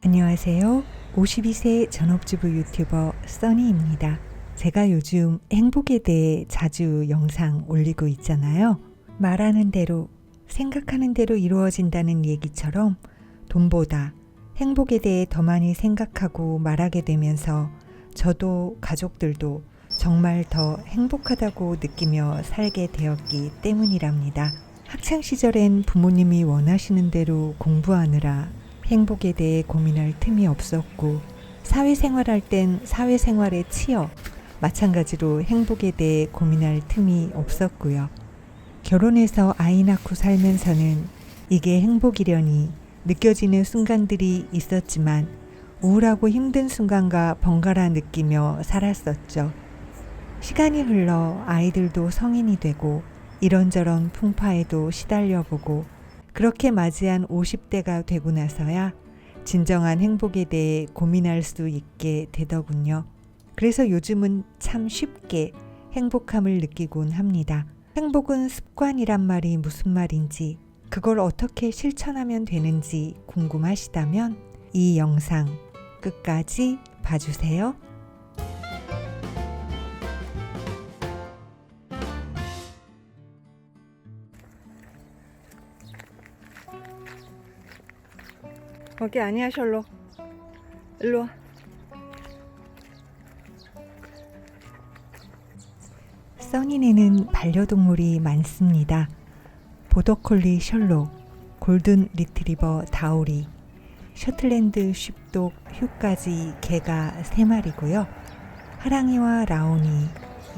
안녕하세요. 52세 전업주부 유튜버 써니입니다. 제가 요즘 행복에 대해 자주 영상 올리고 있잖아요. 말하는 대로, 생각하는 대로 이루어진다는 얘기처럼 돈보다 행복에 대해 더 많이 생각하고 말하게 되면서 저도 가족들도 정말 더 행복하다고 느끼며 살게 되었기 때문이랍니다. 학창시절엔 부모님이 원하시는 대로 공부하느라 행복에 대해 고민할 틈이 없었고, 사회생활할 땐 사회생활에 치여 마찬가지로 행복에 대해 고민할 틈이 없었고요. 결혼해서 아이 낳고 살면서는 이게 행복이려니 느껴지는 순간들이 있었지만 우울하고 힘든 순간과 번갈아 느끼며 살았었죠. 시간이 흘러 아이들도 성인이 되고 이런저런 풍파에도 시달려보고 그렇게 맞이한 50대가 되고 나서야 진정한 행복에 대해 고민할 수 있게 되더군요. 그래서 요즘은 참 쉽게 행복함을 느끼곤 합니다. 행복은 습관이란 말이 무슨 말인지, 그걸 어떻게 실천하면 되는지 궁금하시다면 이 영상 끝까지 봐주세요. 거기 아니야, 셜록. 일로 와. 써니네는 반려동물이 많습니다. 보더콜리 셜록, 골든 리트리버 다오리, 셔틀랜드 쉽독 휴까지 개가 3마리고요. 하랑이와 라온이,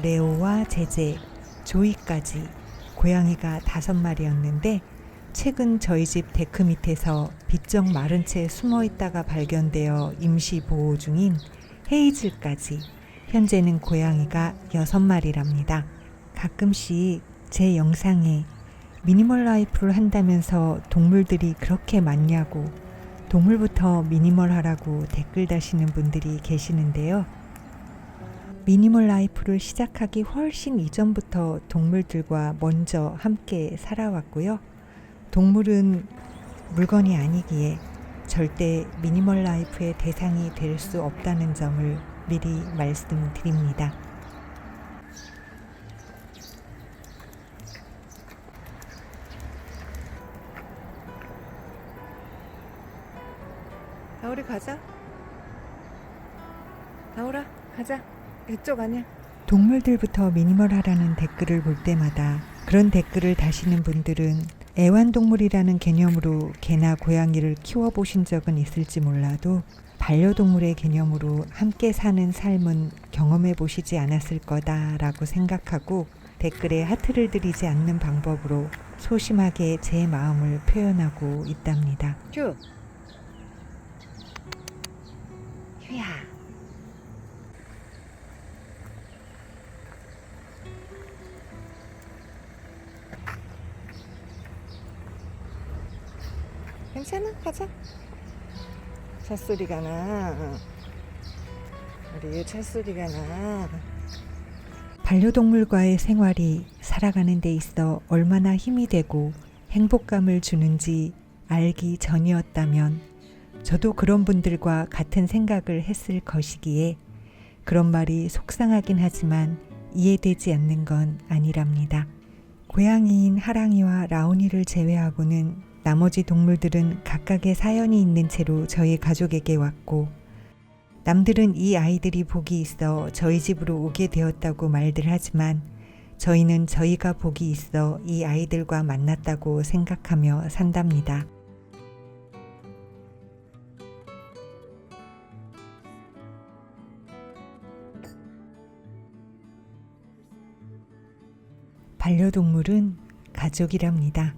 레오와 제제, 조이까지 고양이가 5마리였는데 최근 저희 집 데크 밑에서 비쩍 마른 채 숨어 있다가 발견되어 임시 보호 중인 헤이즐까지 현재는 고양이가 6마리랍니다. 가끔씩 제 영상에 미니멀 라이프를 한다면서 동물들이 그렇게 많냐고 동물부터 미니멀 하라고 댓글 다시는 분들이 계시는데요. 미니멀 라이프를 시작하기 훨씬 이전부터 동물들과 먼저 함께 살아왔고요. 동물은 물건이 아니기에 절대 미니멀 라이프의 대상이 될 수 없다는 점을 미리 말씀드립니다. 다오리 가자. 다오라 가자. 이쪽 아니야. 동물들부터 미니멀 하라는 댓글을 볼 때마다 그런 댓글을 다시는 분들은 애완동물이라는 개념으로 개나 고양이를 키워보신 적은 있을지 몰라도 반려동물의 개념으로 함께 사는 삶은 경험해 보시지 않았을 거다라고 생각하고 댓글에 하트를 들이지 않는 방법으로 소심하게 제 마음을 표현하고 있답니다. 휴! 휴야! 괜찮아, 가자. 찻소리가 나. 우리 찻소리가 나. 반려동물과의 생활이 살아가는 데 있어 얼마나 힘이 되고 행복감을 주는지 알기 전이었다면 저도 그런 분들과 같은 생각을 했을 것이기에 그런 말이 속상하긴 하지만 이해되지 않는 건 아니랍니다. 고양이인 하랑이와 라온이를 제외하고는 나머지 동물들은 각각의 사연이 있는 채로 저희 가족에게 왔고 남들은 이 아이들이 복이 있어 저희 집으로 오게 되었다고 말들 하지만 저희는 저희가 복이 있어 이 아이들과 만났다고 생각하며 산답니다. 반려동물은 가족이랍니다.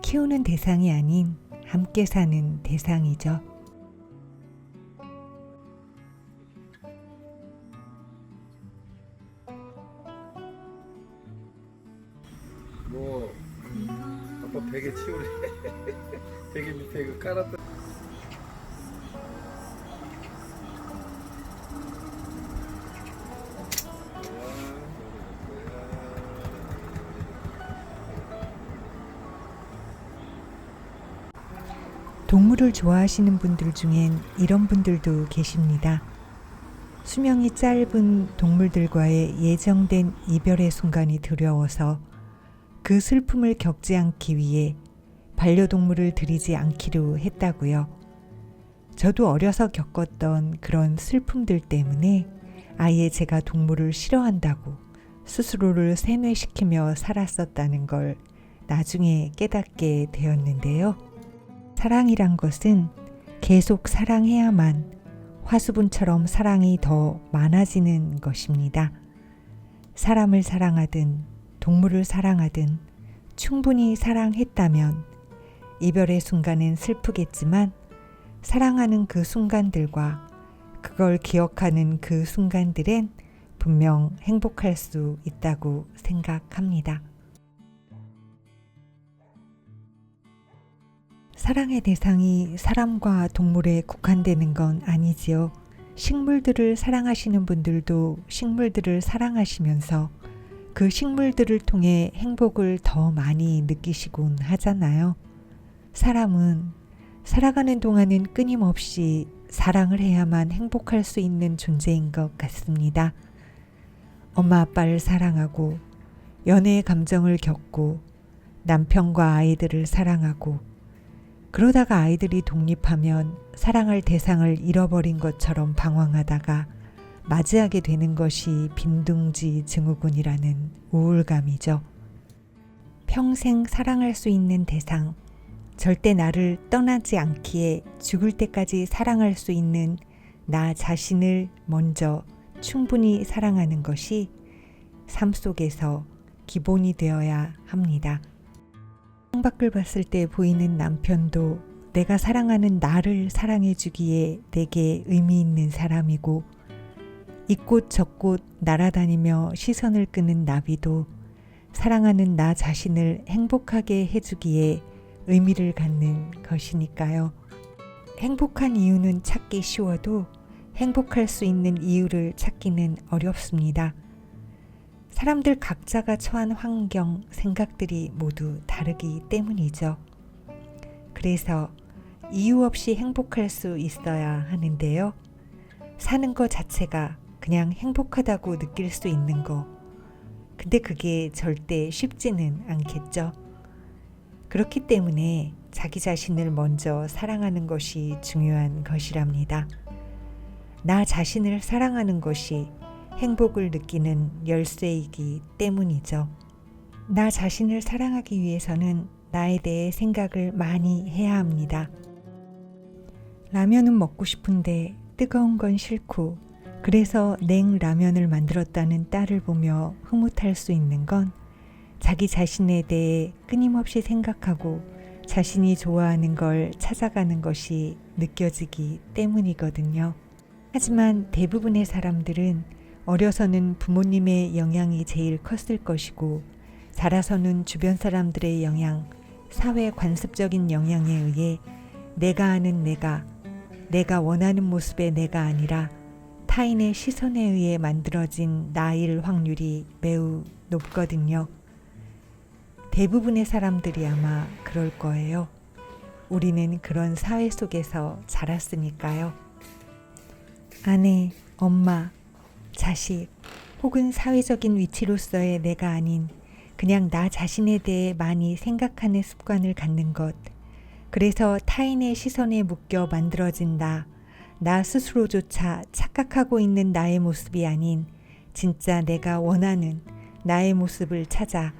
키우는 대상이 아닌 함께 사는 대상이죠. 뭐 아빠 베개 치우래. 베개 밑에 그 깔았다. 동물을 좋아하시는 분들 중엔 이런 분들도 계십니다. 수명이 짧은 동물들과의 예정된 이별의 순간이 두려워서 그 슬픔을 겪지 않기 위해 반려동물을 들이지 않기로 했다고요. 저도 어려서 겪었던 그런 슬픔들 때문에 아예 제가 동물을 싫어한다고 스스로를 세뇌시키며 살았었다는 걸 나중에 깨닫게 되었는데요. 사랑이란 것은 계속 사랑해야만 화수분처럼 사랑이 더 많아지는 것입니다. 사람을 사랑하든 동물을 사랑하든 충분히 사랑했다면 이별의 순간은 슬프겠지만 사랑하는 그 순간들과 그걸 기억하는 그 순간들엔 분명 행복할 수 있다고 생각합니다. 사랑의 대상이 사람과 동물에 국한되는 건 아니지요. 식물들을 사랑하시는 분들도 식물들을 사랑하시면서 그 식물들을 통해 행복을 더 많이 느끼시곤 하잖아요. 사람은 살아가는 동안은 끊임없이 사랑을 해야만 행복할 수 있는 존재인 것 같습니다. 엄마 아빠를 사랑하고 연애의 감정을 겪고 남편과 아이들을 사랑하고 그러다가 아이들이 독립하면 사랑할 대상을 잃어버린 것처럼 방황하다가 맞이하게 되는 것이 빈둥지 증후군이라는 우울감이죠. 평생 사랑할 수 있는 대상, 절대 나를 떠나지 않기에 죽을 때까지 사랑할 수 있는 나 자신을 먼저 충분히 사랑하는 것이 삶 속에서 기본이 되어야 합니다. 창밖을 봤을 때 보이는 남편도 내가 사랑하는 나를 사랑해 주기에 내게 의미 있는 사람이고 이곳 저곳 날아다니며 시선을 끄는 나비도 사랑하는 나 자신을 행복하게 해주기에 의미를 갖는 것이니까요. 행복한 이유는 찾기 쉬워도 행복할 수 있는 이유를 찾기는 어렵습니다. 사람들 각자가 처한 환경, 생각들이 모두 다르기 때문이죠. 그래서 이유 없이 행복할 수 있어야 하는데요. 사는 것 자체가 그냥 행복하다고 느낄 수 있는 거. 근데 그게 절대 쉽지는 않겠죠. 그렇기 때문에 자기 자신을 먼저 사랑하는 것이 중요한 것이랍니다. 나 자신을 사랑하는 것이 행복을 느끼는 열쇠이기 때문이죠. 나 자신을 사랑하기 위해서는 나에 대해 생각을 많이 해야 합니다. 라면은 먹고 싶은데 뜨거운 건 싫고 그래서 냉라면을 만들었다는 딸을 보며 흐뭇할 수 있는 건 자기 자신에 대해 끊임없이 생각하고 자신이 좋아하는 걸 찾아가는 것이 느껴지기 때문이거든요. 하지만 대부분의 사람들은 어려서는 부모님의 영향이 제일 컸을 것이고 자라서는 주변 사람들의 영향, 사회 관습적인 영향에 의해 내가 아는 내가 원하는 모습의 내가 아니라 타인의 시선에 의해 만들어진 나일 확률이 매우 높거든요. 대부분의 사람들이 아마 그럴 거예요. 우리는 그런 사회 속에서 자랐으니까요. 아내, 엄마, 자식 혹은 사회적인 위치로서의 내가 아닌 그냥 나 자신에 대해 많이 생각하는 습관을 갖는 것. 그래서 타인의 시선에 묶여 만들어진 나 스스로조차 착각하고 있는 나의 모습이 아닌 진짜 내가 원하는 나의 모습을 찾아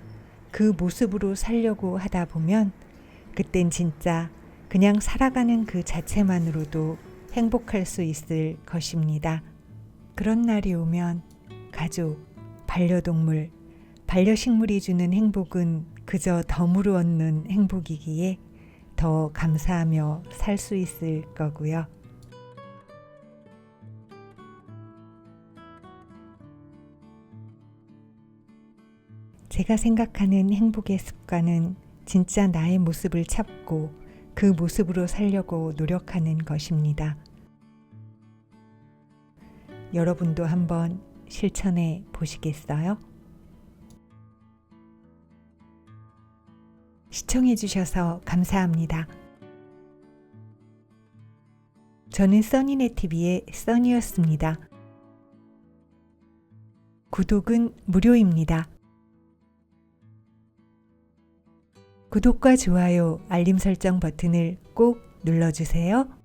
그 모습으로 살려고 하다 보면 그땐 진짜 그냥 살아가는 그 자체만으로도 행복할 수 있을 것입니다. 그런 날이 오면 가족, 반려동물, 반려식물이 주는 행복은 그저 덤으로 얻는 행복이기에 더 감사하며 살 수 있을 거고요. 제가 생각하는 행복의 습관은 진짜 나의 모습을 찾고 그 모습으로 살려고 노력하는 것입니다. 여러분도 한번 실천해 보시겠어요? 시청해 주셔서 감사합니다. 저는 써니네TV의 써니였습니다. 구독은 무료입니다. 구독과 좋아요, 알림 설정 버튼을 꼭 눌러주세요.